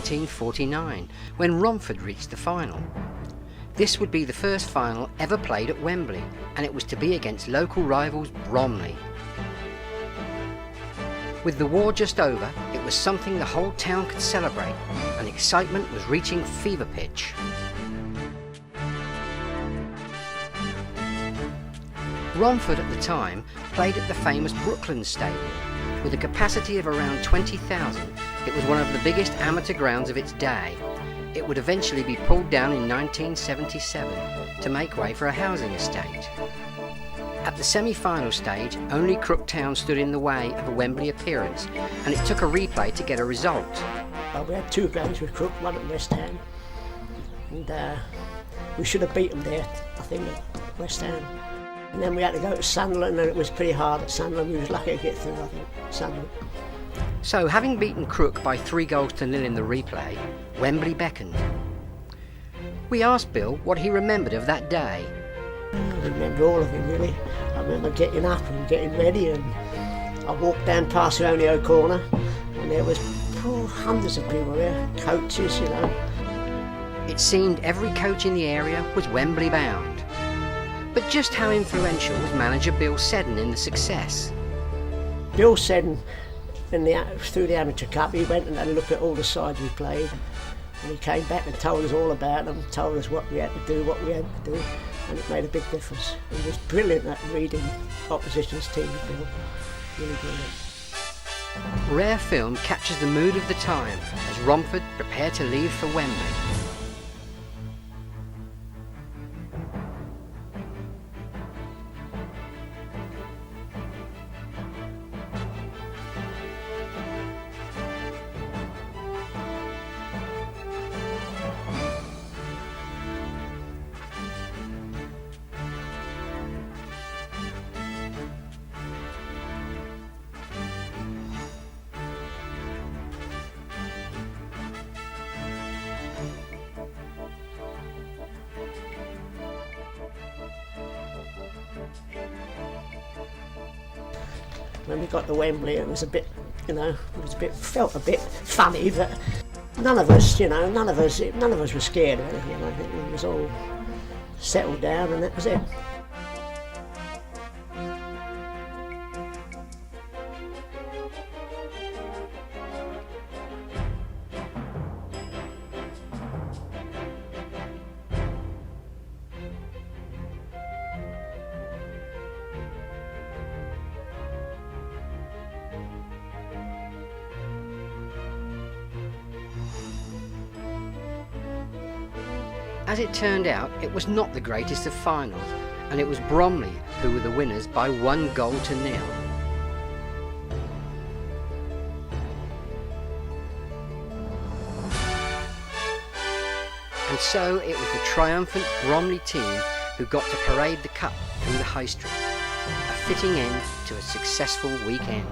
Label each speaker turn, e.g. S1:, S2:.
S1: 1949, when Romford reached the final. This would be the first final ever played at Wembley, and it was to be against local rivals Bromley. With the war just over, it was something the whole town could celebrate, and excitement was reaching fever pitch. Romford at the time played at the famous Brooklyn Stadium. With a capacity of around 20,000, it was one of the biggest amateur grounds of its day. It would eventually be pulled down in 1977 to make way for a housing estate. At the semi-final stage, only Crook Town stood in the way of a Wembley appearance, and it took a replay to get a result.
S2: Well, we had 2 games with Crook, one at West Ham, and we should have beat them there, I think, at West Ham. And then we had to go to Sunderland, and it was pretty hard at Sunderland. We was lucky to get through, I think, Sunderland.
S1: So, having beaten Crook by 3-0 in the replay, Wembley beckoned. We asked Bill what he remembered of that day.
S2: I remember all of it, really. I remember getting up and getting ready, and I walked down past the Onio corner, and there was hundreds of people there, coaches, you know.
S1: It seemed every coach in the area was Wembley bound. But just how influential was manager Bill Seddon in the success?
S2: Bill Seddon, through the Amateur Cup, he went and had a look at all the sides we played, and he came back and told us all about them, told us what we had to do, what we had to do, and it made a big difference. He was brilliant at reading opposition's teams, Bill. Really brilliant.
S1: Rare film captures the mood of the time as Romford prepared to leave for Wembley.
S2: When we got to Wembley, it was a bit, felt a bit funny, but none of us were scared or anything. I think it was all settled down, and that was it.
S1: As it turned out, it was not the greatest of finals, and it was Bromley who were the winners by 1-0. And so it was the triumphant Bromley team who got to parade the cup through the High Street, a fitting end to a successful weekend.